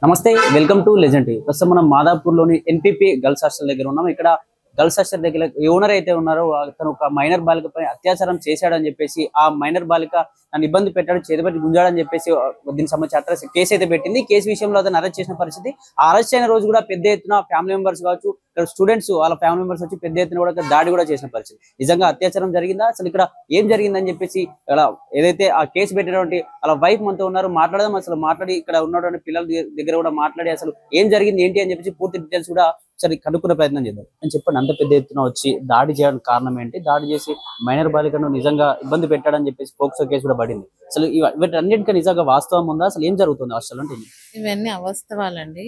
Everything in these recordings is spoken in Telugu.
నమస్తే, వెల్కమ్ టు లెజెండ్ టీవీ. ప్రస్తుతం మనం మాదాపూర్లోని ఎన్పీపీ గర్ల్స్ హాస్టల్ దగ్గర ఉన్నాం. ఇక్కడ గర్ల్స్ హాస్టల్ దగ్గర ఓనర్ అయితే ఉన్నారో అతను ఒక మైనర్ బాలికపై అత్యాచారం చేశాడని చెప్పేసి, ఆ మైనర్ బాలిక నన్ను ఇబ్బంది పెట్టాడు, చేతిపెట్టి గుంజాడని చెప్పేసి దీనికి సంబంధించి కేసు అయితే పెట్టింది. కేసు విషయంలో అతను అరెస్ట్ చేసిన పరిస్థితి. ఆ అరెస్ట్ అయిన రోజు కూడా పెద్ద ఎత్తున ఫ్యామిలీ మెంబర్స్ కావచ్చు, స్టూడెంట్స్ వాళ్ళ ఫ్యామిలీ మెంబర్స్ వచ్చి పెద్ద ఎత్తున కూడా దాడి కూడా చేసిన పరిస్థితి. నిజంగా అత్యాచారం జరిగిందా, అసలు ఇక్కడ ఏం జరిగిందని చెప్పేసి అలా ఏదైతే ఆ కేసు పెట్టినటువంటి వాళ్ళ వైఫ్ మనతో ఉన్నారు, మాట్లాడదాం. అసలు మాట్లాడి ఇక్కడ ఉన్నటువంటి పిల్లల దగ్గర కూడా మాట్లాడి అసలు ఏం జరిగింది ఏంటి అని చెప్పేసి పూర్తి డీటెయిల్స్ కూడా సరే కనుక్కునే ప్రయత్నం చేద్దాం అని చెప్పండి. అంత పెద్ద ఎత్తున వచ్చి దాడి చేయడానికి కారణం ఏంటి, దాడి చేసి మైనర్ బాలికను నిజంగా ఇబ్బంది పెట్టాడని చెప్పేసి పోక్సో కేసు కూడా పడింది. అసలు వీటన్నిటికీ నిజంగా వాస్తవం ఉందా, అసలు ఏం జరుగుతుంది హాస్టల్ అంటే? ఇవన్నీ అవాస్తవాలండి.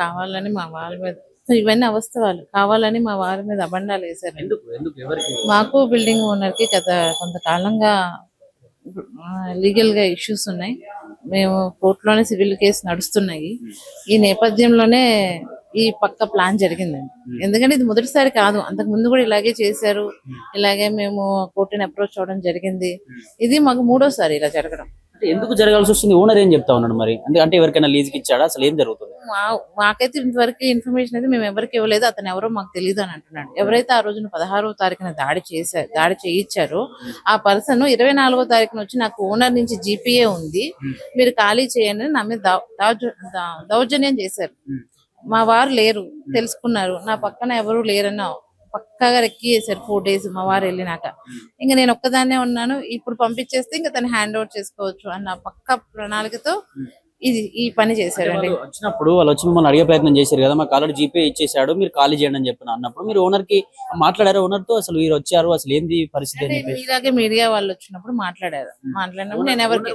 కావాలని మా వాళ్ళ మీద ఇవన్నీ అవాస్తవాలు. కావాలని మా వారి మీద అబండాలు వేశారు. మాకు బిల్డింగ్ ఓనర్ కి గత కొంతకాలంగా లీగల్ గా ఇష్యూస్ ఉన్నాయి. మేము కోర్టులోనే సివిల్ కేసు నడుస్తున్నాయి. ఈ నేపథ్యంలోనే ఈ పక్క ప్లాన్ జరిగిందండి. ఎందుకంటే ఇది మొదటిసారి కాదు, అంతకు ముందు కూడా ఇలాగే చేశారు. ఇలాగే మేము కోర్టుని అప్రోచ్ అవడం జరిగింది. ఇది మాకు మూడోసారి ఇలా జరగడం. అంటే ఎందుకు జరగాల్సి వస్తుంది? ఓనర్ ఏం చెప్తా ఉన్నాడు మరి? అంటే ఎవరికైనా లీజుకి ఇచ్చాడా, అసలు ఏం జరుగుతుంది? మాకైతే ఇంతవరకు ఇన్ఫర్మేషన్ అయితే మేము ఎవరికి ఇవ్వలేదు. అతను ఎవరో మాకు తెలియదు అని అంటున్నాడు. ఎవరైతే ఆ రోజున 16వ తారీఖున దాడి చేయించారో ఆ పర్సన్ 24వ తారీఖున వచ్చి నాకు ఓనర్ నుంచి జీపీఏ ఉంది, మీరు ఖాళీ చేయండి, నా మీద దౌర్జన్యం చేశారు. మా వారు లేరు, తెలుసుకున్నారు. నా పక్కన ఎవరు లేరన్న పక్కాగా రెక్కి చేశారు 4 days మా వారు వెళ్ళినాక. ఇంకా నేను ఒక్కదాన్నే ఉన్నాను, ఇప్పుడు పంపించేస్తే ఇంకా తను హ్యాండ్ ఓవర్ చేసుకోవచ్చు అన్న పక్క ప్రణాళికతో ఈ పని చేశారండి. వచ్చినప్పుడు వాళ్ళు వచ్చి మిమ్మల్ని అడిగే ప్రయత్నం చేశారు కదా, మాకు ఆల్రెడీ జీపే ఇచ్చేసాడు, మీరు ఖాళీ చేయండి అని చెప్పిన అన్నప్పుడు మీరు ఓనర్ కి మాట్లాడారు? ఓనర్ తో అసలు వీరు వచ్చారు, అసలు ఏంది పరిస్థితి? ఇలాగే మీడియా వాళ్ళు వచ్చినప్పుడు మాట్లాడినప్పుడు నేను ఎవరికి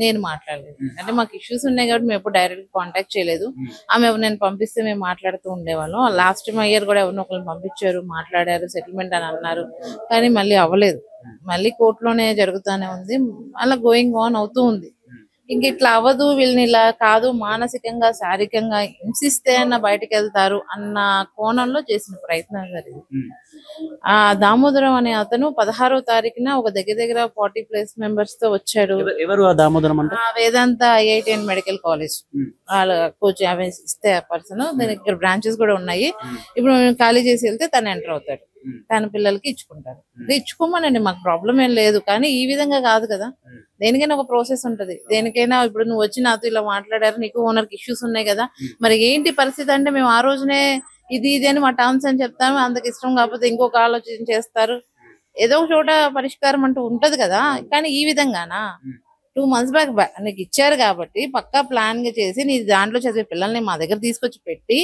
నేను మాట్లాడలేదు. అంటే మాకు ఇష్యూస్ ఉన్నాయి కాబట్టి మేము ఎప్పుడు డైరెక్ట్ కాంటాక్ట్ చేయలేదు. ఆమె నేను పంపిస్తే మేము మాట్లాడుతూ ఉండేవాళ్ళం. లాస్ట్ ఇయర్ కూడా ఎవరినో ఒకరిని పంపించారు, మాట్లాడారు, సెటిల్మెంట్ అని అన్నారు, కానీ మళ్ళీ అవ్వలేదు. మళ్ళీ కోర్టులోనే జరుగుతూనే ఉంది, అలా గోయింగ్ ఆన్ అవుతూ ఉంది. ఇంక ఇట్లా అవ్వదు, వీళ్ళని ఇలా కాదు, మానసికంగా శారీరకంగా హింసిస్తే అన్న బయటకు వెళ్తారు అన్న కోణంలో చేసిన ప్రయత్నం జరిగింది. ఆ దామోదరం అనే అతను 16వ తారీఖున ఒక దగ్గర 40+ మెంబర్స్ తో వచ్చాడు. ఎవరు ఆ దామోదరం అంటే? వేదాంత IIT అండ్ మెడికల్ కాలేజ్ వాళ్ళ కోచ్ అవి ఇస్తే ఆ పర్సన్. దానికి ఇక్కడ బ్రాంచెస్ కూడా ఉన్నాయి. ఇప్పుడు మేము ఖాళీ చేసి వెళ్తే తను ఎంటర్ అవుతాడు, తన పిల్లలకి ఇచ్చుకుంటారు. ఇచ్చుకోమనండి, మాకు ప్రాబ్లం ఏం లేదు. కానీ ఈ విధంగా కాదు కదా, దేనికైనా ఒక ప్రాసెస్ ఉంటది. దేనికైనా ఇప్పుడు నువ్వు వచ్చి నాతో ఇలా మాట్లాడారు, నీకు ఓనర్ కి ఇష్యూస్ ఉన్నాయి కదా, మరి ఏంటి పరిస్థితి అంటే మేము ఆ రోజునే ఇది అని మా టర్మ్స్ అని చెప్తాము. అందుకు ఇష్టం కాకపోతే ఇంకొక ఆలోచన చేస్తారు. ఏదో ఒక చోట పరిష్కారం అంటూ ఉంటది కదా. కానీ ఈ విధంగానా 2 months బ్యాక్ నీకు ఇచ్చారు కాబట్టి పక్కా ప్లాన్ గా చేసి నీ దాంట్లో చదివే పిల్లల్ని మా దగ్గర తీసుకొచ్చి పెట్టి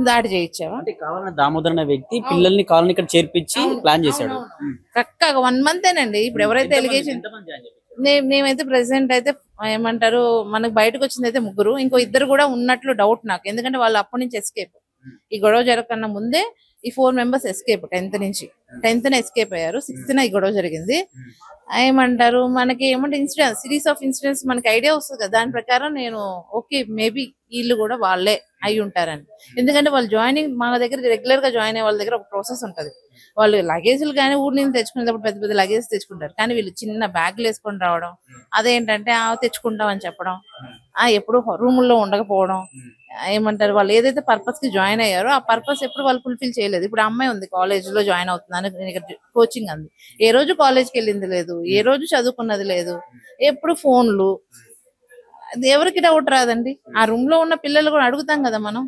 దాడి చేయించావా? అంటే కావాలన్న దామోదర్ అనే వ్యక్తి పిల్లల్ని కాలనీ ఇక్కడ చేర్పించి ప్లాన్ చేశాడు. కరెక్ట్గా 1 month ఇప్పుడు ఎవరైతే ఎలిగేషన్ మేమైతే ప్రెసిడెంట్ అయితే ఏమంటారు, మనకు బయటకు వచ్చింది అయితే 3, ఇంకో 2 కూడా ఉన్నట్లు డౌట్ నాకు. ఎందుకంటే వాళ్ళు అప్పటి నుంచి ఎస్కేప్, ఈ గొడవ జరగకన్నా ముందే ఈ 4 members ఎస్కేప్. 10th ఎస్కేప్ అయ్యారు. 6th ఈ గొడవ జరిగింది. ఏమంటారు, మనకి ఏమంటే సిరీస్ ఆఫ్ ఇన్సిడెంట్స్ మనకి ఐడియా వస్తుంది కదా, దాని ప్రకారం నేను ఓకే మేబీ వీళ్ళు కూడా వాళ్ళే అయి ఉంటారని. ఎందుకంటే వాళ్ళు జాయినింగ్ మా దగ్గర రెగ్యులర్ గా జాయిన్ అయ్యే వాళ్ళ దగ్గర ఒక ప్రాసెస్ ఉంటది. వాళ్ళు లగేజ్లు కానీ ఊరి నుంచి తెచ్చుకునేటప్పుడు పెద్ద పెద్ద లగేజ్ తెచ్చుకుంటారు, కానీ వీళ్ళు చిన్న బ్యాగులు వేసుకొని రావడం, అదేంటంటే తెచ్చుకుంటాం అని చెప్పడం, ఎప్పుడు రూముల్లో ఉండకపోవడం. ఏమంటారు, వాళ్ళు ఏదైతే పర్పస్ కి జాయిన్ అయ్యారో ఆ పర్పస్ ఎప్పుడు వాళ్ళు ఫుల్ఫిల్ చేయలేదు. ఇప్పుడు అమ్మాయి ఉంది కాలేజ్ లో జాయిన్ అవుతుందని కోచింగ్ అంది, ఏ రోజు కాలేజ్కి వెళ్ళింది లేదు, ఏ రోజు చదువుకున్నది లేదు, ఎప్పుడు ఫోన్లు. ఎవరికి డౌట్ రాదండి? ఆ రూమ్ లో ఉన్న పిల్లలు కూడా అడుగుతాం కదా మనం.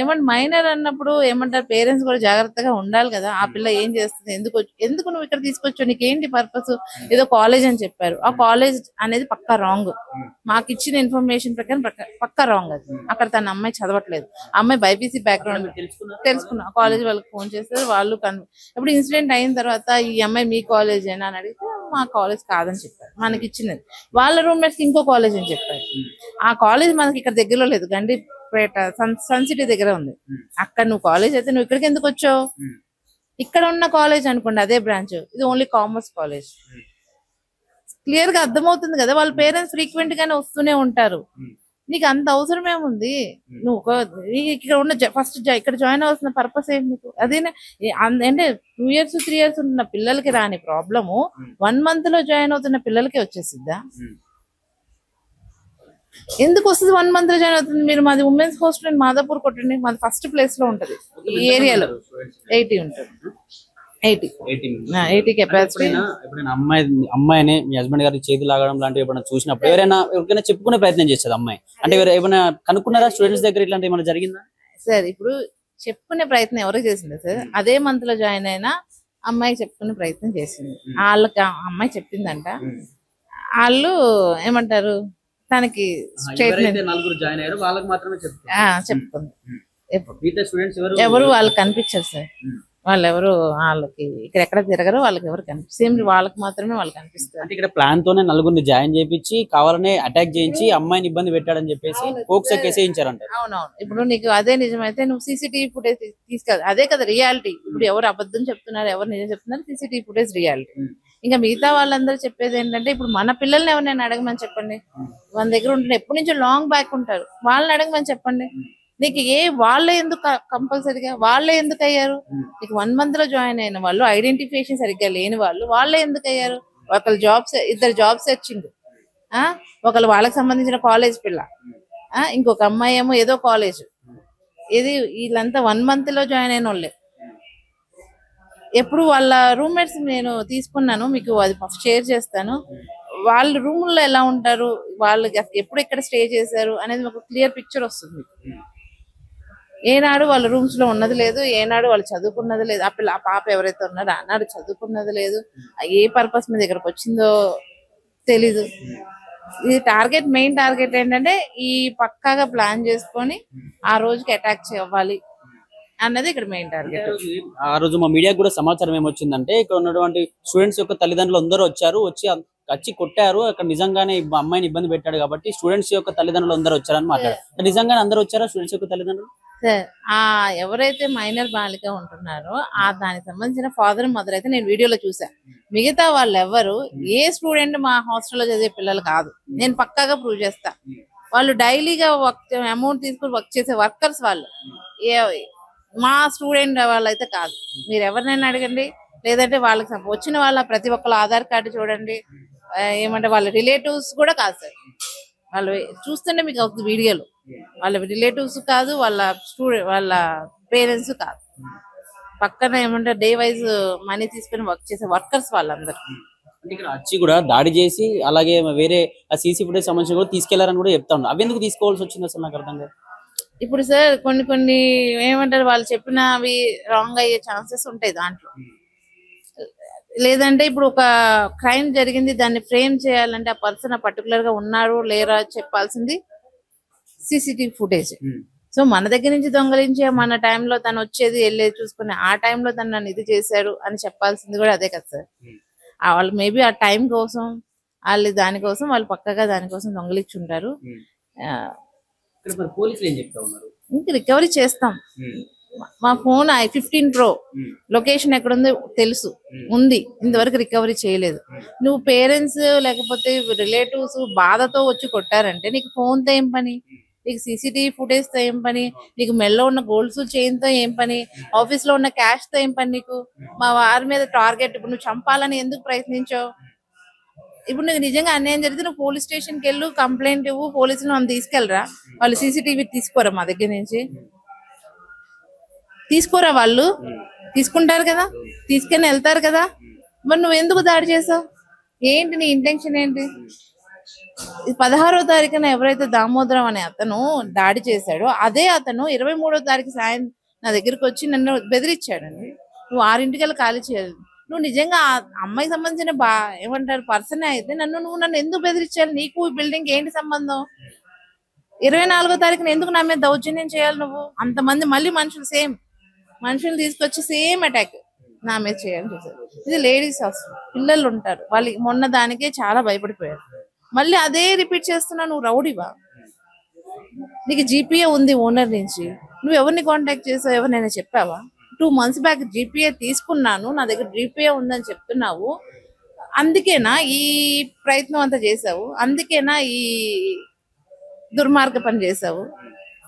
ఏమంటే మైనర్ అన్నప్పుడు ఏమంటారు, పేరెంట్స్ కూడా జాగ్రత్తగా ఉండాలి కదా. ఆ పిల్ల ఏం చేస్తుంది, ఎందుకు నువ్వు ఇక్కడ తీసుకొచ్చావు, నీకేంటి పర్పస్? ఏదో కాలేజ్ అని చెప్పారు, ఆ కాలేజ్ అనేది పక్కా రాంగ్. మాకు ఇచ్చిన ఇన్ఫర్మేషన్ ప్రకారం పక్కా రాంగ్ అది. అక్కడ తన అమ్మాయి చదవట్లేదు. అమ్మాయి బైపీసీ బ్యాక్గ్రౌండ్ తెలుసుకున్నా. కాలేజ్ వాళ్ళకి ఫోన్ చేస్తారు, వాళ్ళు ఇప్పుడు ఇన్సిడెంట్ అయిన తర్వాత ఈ అమ్మాయి మీ కాలేజ్ ఏనా అని అడిగితే మా కాలేజ్ కాదని చెప్పారు. మనకి ఇచ్చినది వాళ్ళ రూమ్మేట్స్ ఇంకో కాలేజ్ అని చెప్పారు. ఆ కాలేజ్ మనకి ఇక్కడ దగ్గరలో లేదు, గండిపేట సన్ సిటీ దగ్గర ఉంది. అక్కడ నువ్వు కాలేజ్ అయితే నువ్వు ఇక్కడికి ఎందుకు వచ్చావు? ఇక్కడ ఉన్న కాలేజ్ అనుకోండి అదే బ్రాంచ్, ఇది ఓన్లీ కామర్స్ కాలేజ్. క్లియర్ గా అర్థమవుతుంది కదా, వాళ్ళ పేరెంట్స్ ఫ్రీక్వెంట్ గానే వస్తూనే ఉంటారు. నీకు అంత అవసరం ఏముంది? నువ్వు ఇక్కడ ఉన్న ఫస్ట్ ఇక్కడ జాయిన్ అవుతున్న పర్పస్ ఏంటి నీకు? అదే అంటే 2 years 3 years ఉన్న పిల్లలకి రాని ప్రాబ్లము 1 month లో జాయిన్ అవుతున్న పిల్లలకి వచ్చేసిద్దా? ఎందుకు వస్తుంది 1 month లో జాయిన్ అవుతుంది? మీరు మాది ఉమెన్స్ హాస్టల్ మాదాపూర్ కొట్టండి, మాది ఫస్ట్ ప్లేస్ లో ఉంటది ఈ ఏరియాలో. 80 ఉంటుంది, 80 కెపాసిటీ. ఎప్పుడైనా అమ్మాయిని మీ హస్బెండ్ గారి చేతి లాగడం లాంటివి ఎప్పుడైనా చూసినప్పుడు ఎవరైనా చెప్పుకునే ప్రయత్నం చేస్తుంది అమ్మాయి అంటే ఏమైనా కనుక్కున్నారా స్టూడెంట్స్ దగ్గర ఇట్లాంటి ఏమైనా జరిగిందా సార్? ఇప్పుడు చెప్పుకునే ప్రయత్నం ఎవరు చేసింది సార్? అదే మంత్ లో జాయిన్ అయినా అమ్మాయి చెప్పుకునే ప్రయత్నం చేసింది. వాళ్ళకి అమ్మాయి చెప్పిందంట, వాళ్ళు ఏమంటారు తనకి స్టేట్మెంట్ నలుగురు జాయిన్ అయ్యారు వాళ్ళకి మాత్రమే చెప్పుకుంది. స్టూడెంట్స్ ఎవరు వాళ్ళకి కనిపించారు సార్, వాళ్ళు ఎవరు వాళ్ళకి ఇక్కడ ఎక్కడ తిరగరు, వాళ్ళకి ఎవరు కనిపిస్తారు, సేమ్ వాళ్ళకి మాత్రమే వాళ్ళు కనిపిస్తారు. అంటే ఇక్కడ ప్లాన్ తోనే నలుగురిని జాయిన్ చేయించి కావాలనే అటాక్ చేయించి అమ్మాయిని ఇబ్బంది పెట్టాడని చెప్పేసి పోక్సో కేసు వేయించారంట. అవునవును. ఇప్పుడు నీకు అదే నిజమైతే నువ్వు సీసీటీవీ ఫుటేజ్ తీసుకెళ్ళి, అదే కదా రియాలిటీ. ఇప్పుడు ఎవరు అబద్ధం చెప్తున్నారు, ఎవరు నిజం చెప్తున్నారు, సీసీటీవీ ఫుటేజ్ రియాలిటీ. ఇంకా మిగతా వాళ్ళందరూ చెప్పేది ఏంటంటే, ఇప్పుడు మన పిల్లల్ని ఎవరినైనా అడగమని చెప్పండి, మన దగ్గర ఉంటే ఎప్పటి నుంచో లాంగ్ బ్యాక్ ఉంటారు, వాళ్ళని అడగమని చెప్పండి. నీకు వాళ్ళే ఎందుకు కంపల్సరిగా వాళ్ళే ఎందుకు అయ్యారు? నీకు 1 month లో జాయిన్ అయిన వాళ్ళు, ఐడెంటిఫికేషన్ సరిగ్గా లేని వాళ్ళు, వాళ్ళే ఎందుకు అయ్యారు? ఒకళ్ళు ఇద్దరు జాబ్ సెర్చింగ్, ఒకళ్ళు వాళ్ళకి సంబంధించిన కాలేజ్ పిల్ల, ఇంకొక అమ్మాయి ఏమో ఏదో కాలేజ్. వీళ్ళంతా 1 month లో జాయిన్ అయిన వాళ్ళే. ఎప్పుడు వాళ్ళ రూమ్మేట్స్ నేను తీసుకున్నాను, మీకు అది షేర్ చేస్తాను. వాళ్ళ రూముల్లో ఎలా ఉంటారు, వాళ్ళు ఎప్పుడు ఎక్కడ స్టే చేశారు అనేది ఒక క్లియర్ పిక్చర్ వస్తుంది. ఏనాడు వాళ్ళ రూమ్స్ లో ఉన్నది లేదు, ఏనాడు వాళ్ళు చదువుకున్నది లేదు. ఆ పాప ఎవరైతే ఉన్నారో ఆనాడు చదువుకున్నది లేదు. ఏ పర్పస్ మీద ఇక్కడికి వచ్చిందో తెలీదు. ఇది మెయిన్ టార్గెట్ ఏంటంటే ఈ పక్కాగా ప్లాన్ చేసుకొని ఆ రోజుకి అటాక్ చేయాలి అన్నది ఇక్కడ మెయిన్ టార్గెట్. ఆ రోజు మా మీడియాకు కూడా సమాచారం ఏమొచ్చిందంటే, ఇక్కడ ఉన్నటువంటి స్టూడెంట్స్ యొక్క తల్లిదండ్రులు అందరూ వచ్చి కొట్టారు, అక్కడ నిజంగానే అమ్మాయిని ఇబ్బంది పెట్టాడు కాబట్టి స్టూడెంట్స్ యొక్క తల్లిదండ్రులు అందరూ వచ్చారని మాట్లాడారు. నిజంగానే అందరూ వచ్చారా స్టూడెంట్స్ యొక్క తల్లిదండ్రులు? సార్, ఎవరైతే మైనర్ బాలిక ఉంటున్నారో దానికి సంబంధించిన ఫాదర్ మదర్ అయితే నేను వీడియోలో చూసా. మిగతా వాళ్ళు ఎవరు ఏ స్టూడెంట్ మా హాస్టల్లో చదివే పిల్లలు కాదు, నేను పక్కాగా ప్రూవ్ చేస్తా. వాళ్ళు డైలీగా అమౌంట్ తీసుకుని వర్క్ చేసే వర్కర్స్ వాళ్ళు, మా స్టూడెంట్ వాళ్ళైతే కాదు. మీరు ఎవరినైనా అడగండి, లేదంటే వాళ్ళకి వచ్చిన వాళ్ళ ప్రతి ఒక్కళ్ళ ఆధార్ కార్డు చూడండి, ఏమంటే వాళ్ళ రిలేటివ్స్ కూడా కాదు సార్. వాళ్ళు చూస్తుంటే మీకు అవుతుంది వీడియోలో, వాళ్ళ రిలేటివ్స్ కాదు, వాళ్ళ పేరెంట్స్ కాదు. పక్కన ఏమంటే డే వైజ్ మనీ తీసుకుని వర్క్ చేసే వర్కర్స్ వాళ్ళందరూ. ఇక్కడ వచ్చి కూడా దాడి చేసి అలాగే వేరే సీసీ ఫుటేజ్ సంబంధించి కూడా తీసుకెళ్లారని కూడా చెప్తా ఉన్నారు. అవి ఎందుకు తీసుకోవాల్సి వచ్చింది అసలు నాకు అర్థం కాదు. ఇప్పుడు సార్ కొన్ని ఏమంటారు, వాళ్ళు చెప్పినవి రాంగ్ అయ్యే ఛాన్సెస్ ఉంటాయి దాంట్లో. లేదంటే ఇప్పుడు ఒక క్రైమ్ జరిగింది, దాన్ని ఫ్రేమ్ చేయాలంటే ఆ పర్సన్ పర్టికులర్ గా ఉన్నాడు లేరా చెప్పాల్సింది సీసీటీవీ ఫుటేజ్. సో మన దగ్గర నుంచి దొంగలించే మన టైంలో తను వచ్చేది వెళ్ళేది చూసుకుని ఆ టైంలో తను నన్ను ఇది చేశాడు అని చెప్పాల్సింది కూడా అదే కదా సార్. వాళ్ళు మేబీ ఆ టైం కోసం దానికోసం వాళ్ళు పక్కగా దానికోసం దొంగలిచ్చి ఉంటారు. ఇంకా రికవరీ చేస్తాం. మా ఫోన్ i15 Pro లొకేషన్ ఎక్కడుందో తెలుసు, ఉంది, ఇంతవరకు రికవరీ చేయలేదు. నువ్వు పేరెంట్స్ లేకపోతే రిలేటివ్స్ బాధతో వచ్చి కొట్టారంటే నీకు ఫోన్ తో ఏం పని, నీకు సీసీటీవీ ఫుటేజ్ తో ఏం పని, నీకు మెల్లో ఉన్న గోల్డ్స్ చైన్ తో ఏం పని, ఆఫీస్ లో ఉన్న క్యాష్ తో ఏం పని నీకు? మా వారి మీద టార్గెట్ ఇప్పుడు నువ్వు చంపాలని ఎందుకు ప్రయత్నించావు? ఇప్పుడు నీకు నిజంగా అన్యాయం జరిగితే నువ్వు పోలీస్ స్టేషన్కి వెళ్ళు, కంప్లైంట్ ఇవ్వు, పోలీసులు మనం తీసుకెళ్ళరా? వాళ్ళు సీసీటీవీ తీసుకోరా మా దగ్గర నుంచి? తీసుకోరా? వాళ్ళు తీసుకుంటారు కదా, తీసుకుని వెళ్తారు కదా. మరి నువ్వు ఎందుకు దాడి చేసావు? ఏంటి నీ ఇంటెన్షన్ ఏంటి? 16వ తారీఖున ఎవరైతే దామోదరం అనే అతను దాడి చేశాడో అదే అతను 23వ తారీఖు సాయం నా దగ్గరికి వచ్చి నన్ను బెదిరించాడండి. నువ్వు 6 ఖాళీ చేయాలి. నువ్వు నిజంగా అమ్మాయికి సంబంధించిన ఏమంటారు పర్సన్ అయితే నన్ను ఎందుకు బెదిరించాలి? నీకు ఈ బిల్డింగ్ ఏంటి సంబంధం? 24వ తారీఖున ఎందుకు నా మీద దౌర్జన్యం చేయాలి నువ్వు? అంతమంది మళ్ళీ మనుషులు తీసుకొచ్చి సేమ్ అటాక్ నా మీద చేయాలని చూసారు. ఇది లేడీస్ హాస్టల్, పిల్లలు ఉంటారు, వాళ్ళకి మొన్న దానికే చాలా భయపడిపోయారు. మళ్ళీ అదే రిపీట్ చేస్తున్నా. నువ్వు రౌడీవా? నీకు జీపీఏ ఉంది ఓనర్ నుంచి, నువ్వు ఎవరిని కాంటాక్ట్ చేసావు? ఎవరినైనా చెప్పావా? 2 months బ్యాక్ జీపీఏ తీసుకున్నాను, నా దగ్గర జీపీఏ ఉందని చెప్తున్నావు. అందుకేనా ఈ ప్రయత్నం అంతా చేసావు? అందుకేనా ఈ దుర్మార్గ పని చేసావు?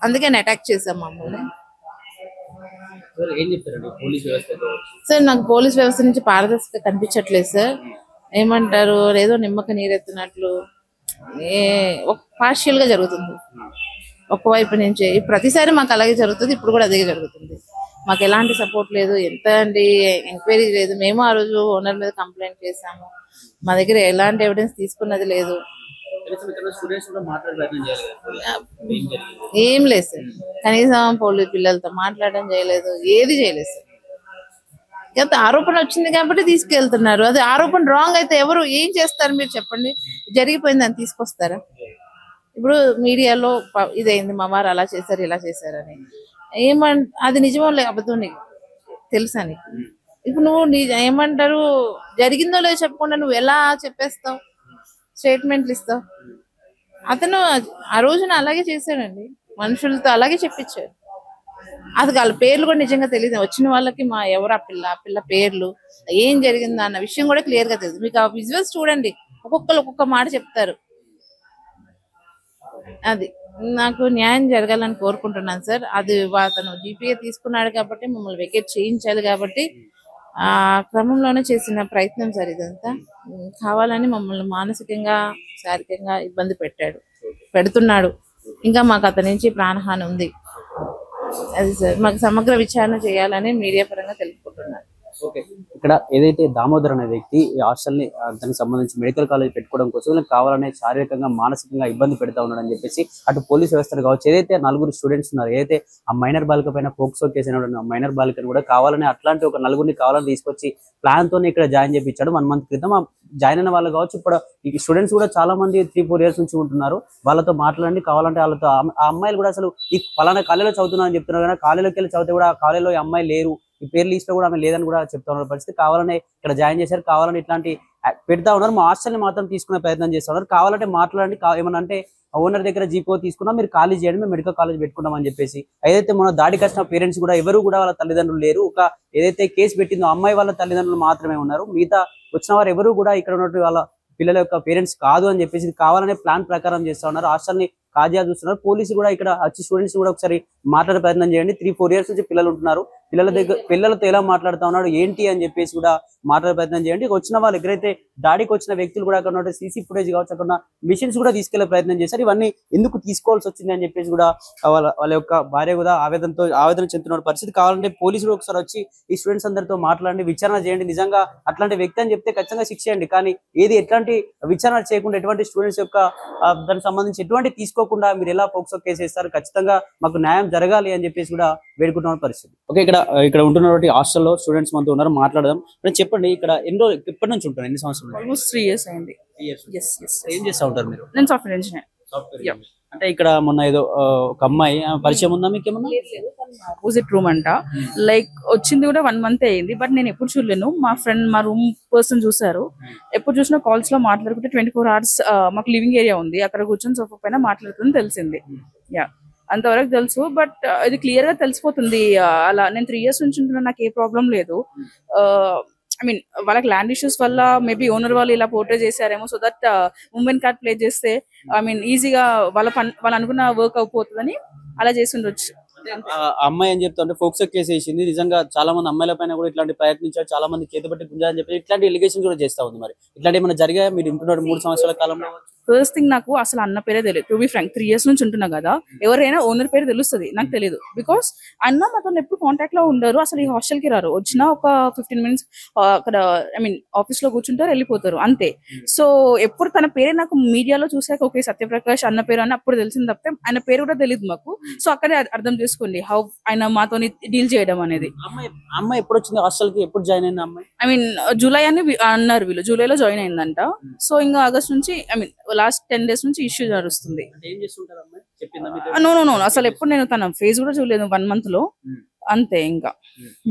అందుకని అటాక్ చేసావు మమ్మల్ని. సార్ నాకు పోలీస్ వ్యవస్థ నుంచి పారదర్శకత కనిపించట్లేదు సార్. ఏమంటారు, ఏదో నిమ్మక నీరెత్తినట్లు పార్షియల్ గా జరుగుతుంది ఒక్కవైపు నుంచి. ప్రతిసారి మాకు అలాగే జరుగుతుంది, ఇప్పుడు కూడా అదే జరుగుతుంది. మాకు ఎలాంటి సపోర్ట్ లేదు, ఎంత అండి ఎంక్వైరీ లేదు. మేము ఆ రోజు ఓనర్ మీద కంప్లైంట్ చేసాము, మా దగ్గర ఎలాంటి ఎవిడెన్స్ తీసుకున్నది లేదు. ఏం లేదు సార్, కనీసం పోలీసు పిల్లలతో మాట్లాడడం చేయలేదు, ఏది చేయలేదు సార్. ఎంత ఆరోపణ వచ్చింది కాబట్టి తీసుకెళ్తున్నారు. అది ఆరోపణ రాంగ్ అయితే ఎవరు ఏం చేస్తారు మీరు చెప్పండి? జరిగిపోయింది అని తీసుకొస్తారా? ఇప్పుడు మీడియాలో ఇదైంది, మా వారు అలా చేశారు ఇలా చేశారని, అది నిజమో అబద్ధం నీకు తెలుసా? నీకు ఇప్పుడు నువ్వు ఏమంటారు జరిగిందో లేదో చెప్పకుండా నువ్వు ఎలా చెప్పేస్తావు, స్టేట్మెంట్లు ఇస్తావు? అతను ఆ రోజున అలాగే చేశాడండి, మనుషులతో అలాగే చెప్పించాడు. అది వాళ్ళ పేర్లు కూడా నిజంగా తెలియదు. వచ్చిన వాళ్ళకి మా ఎవరు ఆ పిల్ల పేర్లు, ఏం జరిగిందో అన్న విషయం కూడా క్లియర్ గా తెలియదు. మీకు ఆ విజువల్స్ చూడండి, ఒక్కొక్కరు ఒక్కొక్క మాట చెప్తారు. అది నాకు న్యాయం జరగాలని కోరుకుంటున్నాను సార్. అది అతను జీపీఏ తీసుకున్నాడు కాబట్టి మమ్మల్ని వెకేట్ చేయించాలి కాబట్టి ఆ క్రమంలోనే చేసిన ప్రయత్నం సార్. ఇదంతా కావాలని మమ్మల్ని మానసికంగా శారీరకంగా ఇబ్బంది పెడుతున్నాడు. ఇంకా మాకు అతని నుంచి ప్రాణహాని ఉంది. అది సార్ మాకు సమగ్ర విచారణ చేయాలని మీడియా పరంగా తెలుపుకుంటున్నారు. ఓకే, ఇక్కడ ఏదైతే దామోదర్ అనే వ్యక్తి ఈ హాస్టల్ ని దానికి సంబంధించి మెడికల్ కాలేజ్ పెట్టుకోవడం కోసం కావాలనే శారీరకంగా మానసికంగా ఇబ్బంది పెడతా ఉన్నాడని చెప్పేసి అటు పోలీసు వ్యవస్థలు కావచ్చు, ఏదైతే 4 స్టూడెంట్స్ ఉన్నారు, ఏదైతే ఆ మైనర్ బాలిక పైన పోక్సో కేసు అయిన మైనర్ బాలికను కూడా కావాలని అట్లాంటి ఒక 4 కావాలని తీసుకొచ్చి ప్లాన్ తోనే ఇక్కడ జాయిన్ చేయించాడు 1 మంత్ క్రితం. జాయిన్ అయిన వాళ్ళు కావచ్చు, ఇప్పుడు ఈ స్టూడెంట్స్ కూడా చాలా మంది 3-4 years నుంచి ఉంటున్నారు. వాళ్ళతో మాట్లాడండి, కావాలంటే వాళ్ళతో ఆ అమ్మాయిలు కూడా అసలు ఈ పలానా కాలేజీలో చదువుతున్నారని చెప్తున్నారు, కానీ కాలేజీలోకి వెళ్ళి చదివితే కూడా ఆ కాలేజీలో ఈ అమ్మాయి లేరు, ఈ పేరు లిస్ట్ లో కూడా ఆమె లేదని కూడా చెప్తా ఉన్న పరిస్థితి. కావాలనే ఇక్కడ జాయిన్ చేశారు, కావాలని ఇట్లాంటి పెడతా ఉన్నారు. మా హాస్టల్ ని మాత్రం తీసుకునే ప్రయత్నం చేస్తా ఉన్నారు. కావాలంటే మాట్లాడండి, ఏమన్నా అంటే ఓనర్ దగ్గర జీపో తీసుకున్నా మీరు కాలేజ్ చేయండి, మేము మెడికల్ కాలేజ్ పెట్టుకున్నాం అని చెప్పేసి. ఏదైతే మన దాడికి వచ్చిన పేరెంట్స్ కూడా ఎవరు కూడా వాళ్ళ తల్లిదండ్రులు లేరు. ఒక ఏదైతే కేసు పెట్టిందో అమ్మాయి వాళ్ళ తల్లిదండ్రులు మాత్రమే ఉన్నారు. మిగతా వచ్చిన వారు ఎవరు కూడా ఇక్కడ ఉన్నటువంటి వాళ్ళ పిల్లల యొక్క పేరెంట్స్ కాదు అని చెప్పేసి కావాలనే ప్లాన్ ప్రకారం చేస్తా ఉన్నారు. హాస్టల్ ని కాజా చూస్తున్నారు. పోలీసు కూడా ఇక్కడ వచ్చి స్టూడెంట్స్ కూడా ఒకసారి మాట్లాడే ప్రయత్నం చేయండి. 3-4 years నుంచి పిల్లలు ఉంటున్నారు, పిల్లలతో ఎలా మాట్లాడుతా ఉన్నాడు ఏంటి అని చెప్పేసి కూడా మాట్లాడే ప్రయత్నం చేయండి. వచ్చిన వాళ్ళు ఎక్కడైతే దాడికి వచ్చిన వ్యక్తులు కూడా అక్కడ ఉన్న సీసీ ఫుటేజ్ కావచ్చు, అక్కడ మిషన్స్ కూడా తీసుకెళ్లే ప్రయత్నం చేశారు. ఇవన్నీ ఎందుకు తీసుకోవాల్సి వచ్చింది అని చెప్పేసి కూడా వాళ్ళ యొక్క భార్య కూడా ఆవేదన చెందుతున్న పరిస్థితి. కావాలంటే పోలీసులు ఒకసారి వచ్చి ఈ స్టూడెంట్స్ అందరితో మాట్లాడండి, విచారణ చేయండి. నిజంగా అట్లాంటి వ్యక్తి అని చెప్తే ఖచ్చితంగా శిక్ష చేయండి. కానీ ఎట్లాంటి విచారణ చేయకుండా ఎటువంటి స్టూడెంట్స్ యొక్క దానికి సంబంధించి ఎటువంటి తీసుకోకుండా మీరు ఎలా పోక్సో కేసు వేస్తారు? ఖచ్చితంగా మాకు న్యాయం జరగాలి అని చెప్పేసి కూడా వేడుకుంటున్న పరిస్థితి. ఓకే, ఇక్కడ ఉంటున్నటువంటి హాస్టల్లో స్టూడెంట్స్ మనతో ఉన్నారు, మాట్లాడదాం. చెప్పండి, ఇక్కడ ఎప్పటి నుంచి ఉంటారు? ఎన్ని సంవత్సరాలు? ఆల్మోస్ట్ 3 years అయింది. ఏం చేస్తా ఉంటారు మీరు? నేను సాఫ్ట్వేర్ ఇంజనీర్. అంటే ఇక్కడ మొన్న ఏదో ఒక అమ్మాయి పరిచయం ఉందా మీకు ఏమన్నా? ఆపోజిట్ రూమ్ అంట, లైక్ వచ్చింది కూడా 1 month అయింది. బట్ నేను ఎప్పుడు చూడలేను, మా రూమ్ పర్సన్ చూసారు. ఎప్పుడు చూసినా కాల్స్ లో మాట్లాడుకుంటే 24 hours మాకు లివింగ్ ఏరియా ఉంది, అక్కడ కూర్చొని సోఫా పైన మాట్లాడుతుంది తెలిసింది. అంతవరకు తెలుసు. బట్ ఇది క్లియర్ గా తెలిసిపోతుంది. అలా నేను 3 years నుంచి ఉంటున్నా, నాకు ఏ ప్రాబ్లం లేదు. ఐ మీన్ వాళ్ళకి ల్యాండ్ ఇష్యూస్ వల్ల మేబీ ఓనర్ వాళ్ళు ఇలా పోర్ట్రే చేశారేమో, so that women card play చేస్తే ఐ మీన్ ఈజీగా వాళ్ళు అనుకున్న వర్క్ అయిపోతుందని అలా చేసి ఉండొచ్చు. అమ్మాయి ఏం చెప్తా ఫోక్సో కేసు వేసింది. నిజంగా చాలా మంది అమ్మాయిల పైన కూడా ఇట్లాంటి ప్రయత్నించారు, చాలా మంది చేతబట్టి గుంజాలని చెప్పి ఇట్లాంటి ఎలిగేషన్ కూడా చేస్తా ఉంది. మరి ఇట్లాంటి ఏమైనా జరిగా మీరు ఇంటున్నారు 3 సంవత్సరాల కాలంలో? ఫస్ట్ థింగ్, నాకు అసలు అన్న పేరే తెలియదు. టు బి ఫ్రాంక్, 3 years నుంచి ఉంటున్నా కదా, ఎవరైనా ఓనర్ పేరు తెలుస్తుంది, నాకు తెలియదు. బికాస్ అన్న మాతో ఎప్పుడు కాంటాక్ట్ లో ఉండరు, అసలు ఈ హాస్టల్ కి రారు. వచ్చినా ఒక 15 minutes అక్కడ ఐ మీన్ ఆఫీస్ లో కూర్చుంటారు, వెళ్ళిపోతారు, అంతే. సో ఎప్పుడు తన పేరే నాకు మీడియాలో చూసాక ఓకే సత్యప్రకాష్ అన్న పేరు అని అప్పుడు తెలిసింది తప్పితే ఆయన పేరు కూడా తెలియదు మాకు. సో అక్కడే అర్థం చేసుకోండి హౌ ఆయన మాతో డీల్ చేయడం అనేది. అమ్మాయి ఎప్పుడు వచ్చింది హాస్టల్ కి? ఎప్పుడు జాయిన్ అయింది అమ్మాయి? ఐ మీన్ జూలై అని అన్నారు వీళ్ళు, జూలైలో జాయిన్ అయిందంట. సో ఇంకా ఆగస్ట్ నుంచి ఐ మీన్ లాస్ట్ 10 days నుంచి ఇష్యూ నడుస్తుంది. నో అసలు ఎప్పుడు నేను తన ఫేస్ కూడా చూడలేదు 1 month లో, అంతే. ఇంకా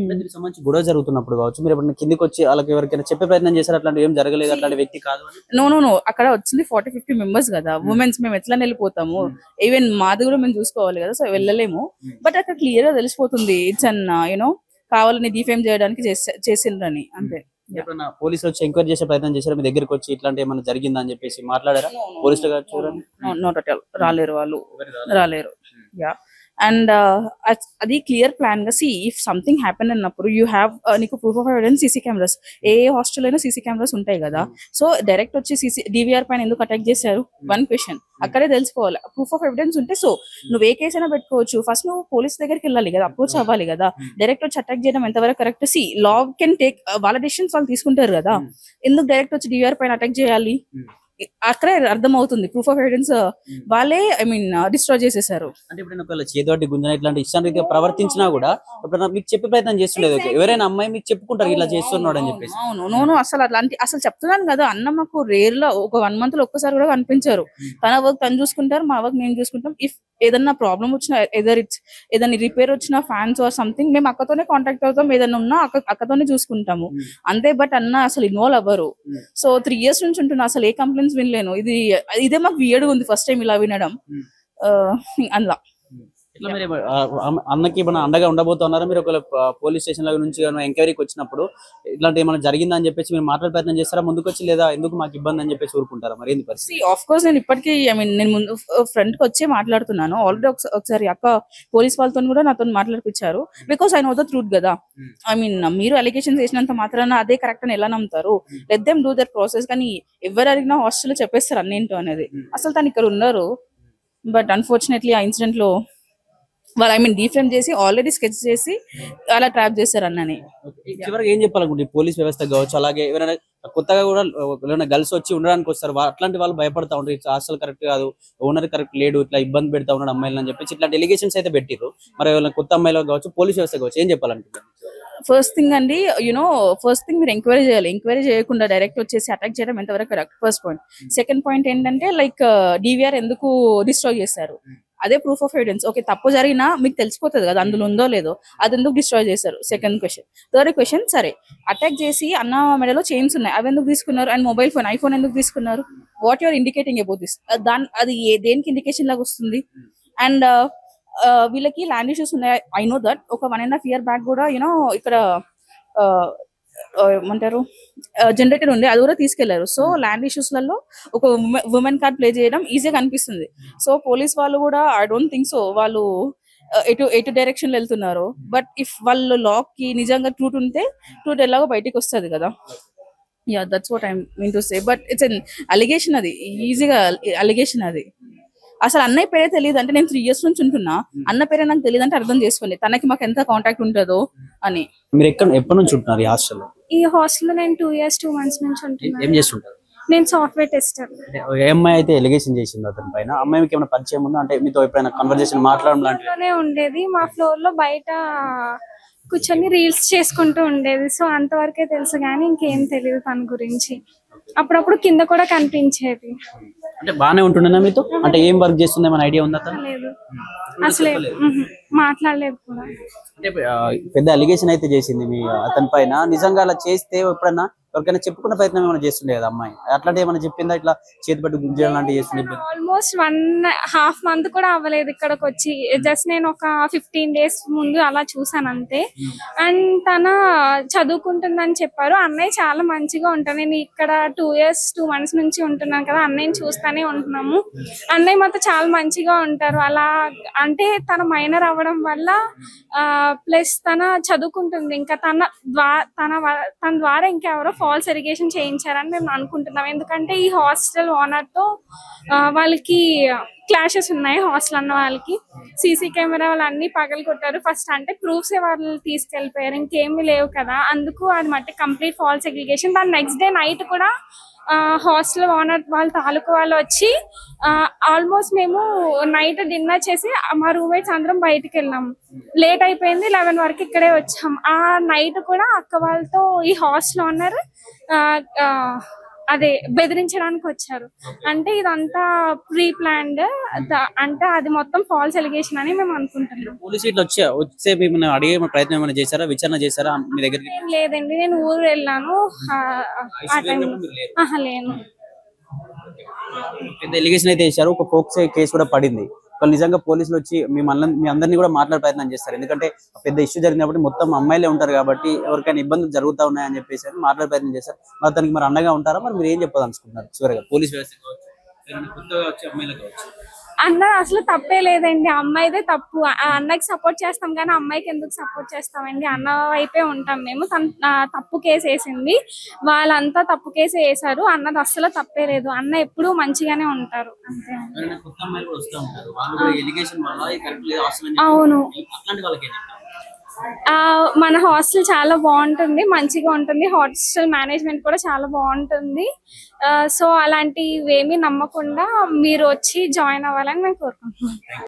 సంబంధించి గొడవ జరుగుతున్నప్పుడు కావచ్చు, మీరు ఎప్పుడైనా కిందికి వచ్చి వాళ్ళకి ఎవరికైనా చెప్పే ప్రయత్నం చేశారు అట్లాంటి ఏం జరగలేదు, అట్లాంటి వ్యక్తి కాదు? నో అక్కడ వచ్చింది 40-50 members కదా, ఉమెన్స్, మేము ఎట్లా వెళ్ళిపోతాము? ఈవెన్ మాది కూడా మేము చూసుకోవాలి కదా, సో వెళ్ళలేము. బట్ అక్కడ క్లియర్ గా తెలిసిపోతుంది ఇట్స్ అన్ యూనో కావాలని డిఫేమ్ చేయడానికి చేసిండ్రని, అంతే. పోలీసులు వచ్చి ఎంక్వైరీ చేసే ప్రయత్నం చేశారు మీ దగ్గరికి వచ్చి? ఇట్లాంటి ఏమైనా జరిగిందా అని చెప్పేసి మాట్లాడారా పోలీసులు? రాలేరు వాళ్ళు, రాలేరు. యా, అండ్ అది క్లియర్ ప్లాన్ గా ఇఫ్ సంథింగ్ హ్యాపెన్ అన్నప్పుడు యూ హ్యావ్ నీకు proof of evidence CC cameras. A hostel అయినా సీసీ కెమెరాస్ ఉంటాయి కదా. సో డైరెక్ట్ వచ్చి డివిఆర్ పైన ఎందుకు అటాక్ చేశారు, వన్ క్వశ్చన్ అక్కడే తెలుసుకోవాలి. ప్రూఫ్ ఆఫ్ ఎవిడెన్స్ ఉంటే సో నువ్వు ఏ కేసు అయినా పెట్టుకోవచ్చు. ఫస్ట్ నువ్వు పోలీస్ దగ్గరికి వెళ్ళాలి కదా, అప్రోచ్ అవ్వాలి కదా. డైరెక్ట్ వచ్చి అటాక్ చేయడం ఎంతవరకు కరెక్ట్? లా కెన్ టేక్, వాళ్ళ డెసిషన్స్ వాళ్ళు తీసుకుంటారు కదా. ఎందుకు డైరెక్ట్ వచ్చి డివిఆర్ పైన అటాక్ చేయాలి? అక్కడే అర్థం అవుతుంది ప్రూఫ్ ఆఫ్ ఎవిడెన్స్ వాళ్ళే డిస్ట్రాయ్ చేసేసారు. అంటే ఇప్పుడు చేదోటి గుంజన ఇట్లాంటి ఇష్టానికి ప్రవర్తించినా కూడా ఎప్పుడైనా మీకు చెప్పే ప్రయత్నం చేస్తుండేది. ఎవరైనా అమ్మాయి మీకు చెప్పుకుంటారు ఇలా చేస్తున్నాడు అని చెప్పేసి. అవును, నోను అసలు అట్లాంటి అసలు చెప్తున్నాను కదా అన్న, మాకు రేర్ లో ఒక 1 month లో ఒక్కసారి కూడా కనిపించారు. తన వర్క్ తను చూసుకుంటారు, మా వర్క్ మేము చూసుకుంటాం. ఇఫ్ ఏదన్నా ప్రాబ్లం వచ్చినా, ఏదైనా రిపేర్ వచ్చినా, ఫ్యాన్స్ ఆర్ సంథింగ్, మేము అక్కతోనే కాంటాక్ట్ అవుతాం. ఏదైనా ఉన్నా అక్కతోనే చూసుకుంటాము అంతే. బట్ అన్న అసలు ఇన్వాల్వ్ అవ్వరు. సో 3 years నుంచి ఉంటున్నా, అసలు ఏ కంప్లైంట్స్ వినలేను. ఇదే మాకు వియర్డ్ ఉంది ఫస్ట్ టైం ఇలా వినడం. అందులో అన్నకి ఏమైనా అండగా ఉండబోతున్నారా మీరు? ఒక పోలీస్ స్టేషన్ నుంచి ఎంక్వైరీకి వచ్చినప్పుడు ఇట్లాంటి ఏమైనా జరిగిందా అని చెప్పేసి మీరు మాట్లాడే ప్రయత్నం చేస్తారా ముందుకు వచ్చి, లేదా ఎందుకు మాకు ఇబ్బంది అని చెప్పేసి ఊరుకుంటారా? మరి ఏంది పరిస్థితి? ఆఫ్ కోర్స్ నేను ఇప్పటికీ నేను ముందు ఫ్రంట్ కి వచ్చి మాట్లాడుతున్నాను. ఆల్రెడీ ఒకసారి అక్క పోలీస్ వాళ్ళతో కూడా నాతో మాట్లాడిపించారు. Because I know the truth కదా. మీరు అలిగేషన్స్ చేసినంత మాత్రాన అదే కరెక్ట్ అని ఎలా నమ్ముతారు? Let them do their process. కానీ ఎవరు అడిగినా హాస్టల్లో చెప్పేస్తారు అన్నేంటో అనేది. అసలు తను ఇక్కడ ఉన్నారు. బట్ అన్ఫార్చునేట్లీ ఆ ఇన్సిడెంట్ లో వాళ్ళు డిఫేమ్ చేసి ఆల్రెడీ స్కెచ్ చేసి అలా ట్రాప్ చేశారు అన్నని. చివరికి ఏం చెప్పాలనుకుంటే పోలీస్ వ్యవస్థ కావచ్చు, అలాగే ఎవరైనా కొత్తగా కూడా ఎవరైనా గర్ల్స్ వచ్చి ఉండడానికి వస్తారు, అట్లాంటి వాళ్ళు భయపడతా ఉంటారు. హాస్టల్ కరెక్ట్ కాదు, ఓనర్ కరెక్ట్ లేడు, ఇట్లా ఇబ్బంది పెడతా ఉన్నాడు అమ్మాయిలు అని చెప్పేసి ఇట్లాంటి ఎలిగేషన్స్ అయితే పెట్టిరు. మరి ఎవరైనా కొత్త అమ్మాయిలు కావచ్చు, పోలీస్ వ్యవస్థ కావచ్చు, ఏం చెప్పాలనుకుంటారు? ఫస్ట్ థింగ్ అండి, ఫస్ట్ థింగ్ మీరు ఎంక్వైరీ చేయాలి. ఎంక్వైరీ చేయకుండా డైరెక్ట్ వచ్చేసి అటాక్ చేయడం ఎంతవరకు correct? First point. Second point ఏంటంటే లైక్ డివిఆర్ ఎందుకు డిస్ట్రాయ్ చేశారు? అదే ప్రూఫ్ ఆఫ్ ఎవిడెన్స్. ఓకే, తప్పు జరిగినా మీకు తెలిసిపోతుంది కదా అందులో ఉందో లేదో, అది ఎందుకు డిస్ట్రాయ్ చేశారు? Second question. థర్డ్ క్వశ్చన్, సరే అటాక్ చేసి అన్న మెడలో చైన్స్ ఉన్నాయి, అవి ఎందుకు తీసుకున్నారు? అండ్ మొబైల్ ఫోన్, ఐఫోన్ ఎందుకు తీసుకున్నారు? What your indicating about this? అది దేనికి ఇండికేషన్ లాగా వస్తుంది? అండ్ వీళ్ళకి ల్యాండ్ ఇష్యూస్ ఉన్నాయి. I know that. ఒక 1.5 year బ్యాక్ కూడా ఇక్కడ ఏమంటారు జనరేటర్ ఉండే, అది కూడా తీసుకెళ్లారు. సో ల్యాండ్ ఇష్యూస్ లలో ఒక ఉమెన్ కార్డ్ ప్లే చేయడం ఈజీగా అనిపిస్తుంది. సో పోలీస్ వాళ్ళు కూడా ఐ డోంట్ థింక్ సో వాళ్ళు ఎటు డైరెక్షన్ వెళ్తున్నారు. బట్ ఇఫ్ వాళ్ళు లాక్ కి నిజంగా ట్రూట్ ఉంటే ట్రూట్ ఎలాగో బయటికి వస్తుంది కదా. Yeah, that's what I mean to say. But it's an allegation, అది ఈజీగా అలిగేషన్. అది అసలు అన్నయ్య పేరే తెలియదు అంటే, నేను 3 years నుంచి ఉంటున్నా, అన్న పేరే నాకు తెలియదు అంటే అర్థం చేసుకోండి తనకి మాకు ఎంత కాంటాక్ట్ ఉంటుందో అని. మీరు ఎప్పటి నుంచి ఉంటున్నారు ఈ హాస్టల్లో? ఈ హాస్టల్లో నేను 2 years 2 months నుంచి ఉంటున్నాను. ఏం చేస్తుంటారు? నేను సాఫ్ట్వేర్ టెస్టర్. అమ్మాయి అయితే ఎలిగేషన్ చేసింది అతని పైన. అమ్మాయికి ఏమైనా పరిచయం ఉందా? అంటే మీతో ఎప్పుడైనా కన్వర్జేషన్ మాట్లాడడం లాంటివి? ఉండేది మా ఫ్లోర్ లో, బయట కూర్చొని రీల్స్ చేసుకుంటూ ఉండేది. సో అంతవరకే తెలుసు కానీ ఇంకేం తెలియదు తన గురించి. అప్పుడప్పుడు కింద కూడా కనిపించేది. అంటే బానే ఉంటుండేనా మీతో? అంటే ఏం వర్క్ చేస్తుంది ఏమైనా ఐడియా ఉందా? లేదు, అసలే మాట్లాడలేదు కూడా. అంటే పెద్ద అలిగేషన్ అయితే చేసింది మీ అతని పైన. నిజంగా అలా చేస్తే ఎప్పుడన్నా ఎవరికైనా చెప్పుకున్న ప్రయత్నం ఏమైనా చేస్తుండే కదా అమ్మాయి? అట్లాంటి ఏమైనా చెప్పిందా? ఇట్లా చేతి పట్టు గుంజడం లాంటివి చేస్తుంది? ఆల్మోస్ట్ 1.5 month కూడా అవ్వలేదు ఇక్కడికి వచ్చి. జస్ట్ నేను ఒక 15 days ముందు అలా చూసాను అంతే. అండ్ తన చదువుకుంటుందని చెప్పారు. అన్నయ్య చాలా మంచిగా ఉంటాను. నేను ఇక్కడ 2 years 2 months నుంచి ఉంటున్నాను కదా, అన్నయ్యని చూస్తానే ఉంటున్నాము. అన్నయ్య మాతో చాలా మంచిగా ఉంటారు. అలా అంటే తన మైనర్ అవ్వడం వల్ల ప్లస్ తన చదువుకుంటుంది, ఇంకా తన ద్వారా ఇంకెవరో ఫాల్స్ ఎలిగేషన్ చేయించారని మేము అనుకుంటున్నాం. ఎందుకంటే ఈ హాస్టల్ ఓనర్ తో వాళ్ళకి క్లాషెస్ ఉన్నాయి. హాస్టల్ అన్న వాళ్ళకి సీసీ కెమెరా వాళ్ళు అన్ని పగలు కొట్టారు. ఫస్ట్ అంటే ప్రూఫ్స్ వాళ్ళు తీసుకెళ్లిపోయారు, ఇంకేమీ లేవు కదా. అందుకు అది మట్టి కంప్లీట్ ఫాల్స్ ఎలిగేషన్. దాని నెక్స్ట్ డే నైట్ కూడా హాస్టల్ ఓనర్ వాళ్ళ తాలూకు వాళ్ళు వచ్చి ఆల్మోస్ట్ మేము నైట్ డిన్నర్ చేసి మా రూమ్మేట్స్ అందరం బయటికి వెళ్ళాము. లేట్ అయిపోయింది, 11 వరకు ఇక్కడే వచ్చాం. ఆ నైట్ కూడా అక్క వాళ్ళతో ఈ హాస్టల్ ఓనర్ అదే బెదిరించడానికి వచ్చారు. అంటే ఇదంతా ప్రీ ప్లాన్డ్, అంటే అది మొత్తం ఫాల్స్ ఎలిగేషన్ అని మేము అనుకుంటున్నాం. పోలీసు ఇట్లా వచ్చే మిమ్మల్ని అడిగే ప్రయత్నం ఏమైనా చేశారా? విచారణ చేశారా మీ దగ్గర? లేదండి, నేను ఊరు వెళ్ళాను. లేను. పెద్ద ఎలిగేషన్ అయితే చేశారు. ఒక ఫోక్స్ కేసు కూడా పడింది. నిజంగా పోలీసులు వచ్చి మీ అందరినీ కూడా మాట్లాడే ప్రయత్నం చేస్తారు. ఎందుకంటే పెద్ద ఇష్యూ జరిగినప్పుడు మొత్తం అమ్మాయిలే ఉంటారు కాబట్టి ఎవరికైనా ఇబ్బందులు జరుగుతూ ఉన్నాయని చెప్పేసి మాట్లాడే ప్రయత్నం చేస్తారు. మరి దానికి మరి అండగా ఉంటారా? మరి మీరు ఏం చెప్పదలుచుకుంటున్నారు చివరిగా? పోలీస్ వ్యవస్థ కావచ్చు, కొత్తగా వచ్చే అమ్మాయిలు కావచ్చు. అన్న అసలు తప్పే లేదండి, అమ్మాయిదే తప్పు. ఆ అన్నకి సపోర్ట్ చేస్తాం కానీ అమ్మాయికి ఎందుకు సపోర్ట్ చేస్తామండి? అన్న వైపే ఉంటాం మేము. తప్పు కేసు వేసింది, వాళ్ళంతా తప్పు కేసు వేసారు. అన్నది అస్సలు తప్పే లేదు, అన్న ఎప్పుడూ మంచిగానే ఉంటారు అంతే. అవును, మన హాస్టల్ చాలా బాగుంటుంది, మంచిగా ఉంటుంది. హాస్టల్ మేనేజ్మెంట్ కూడా చాలా బాగుంటుంది. సో అలాంటివి ఏమీ నమ్మకుండా మీరు వచ్చి జాయిన్ అవ్వాలని మేము కోరుకుంటున్నాం.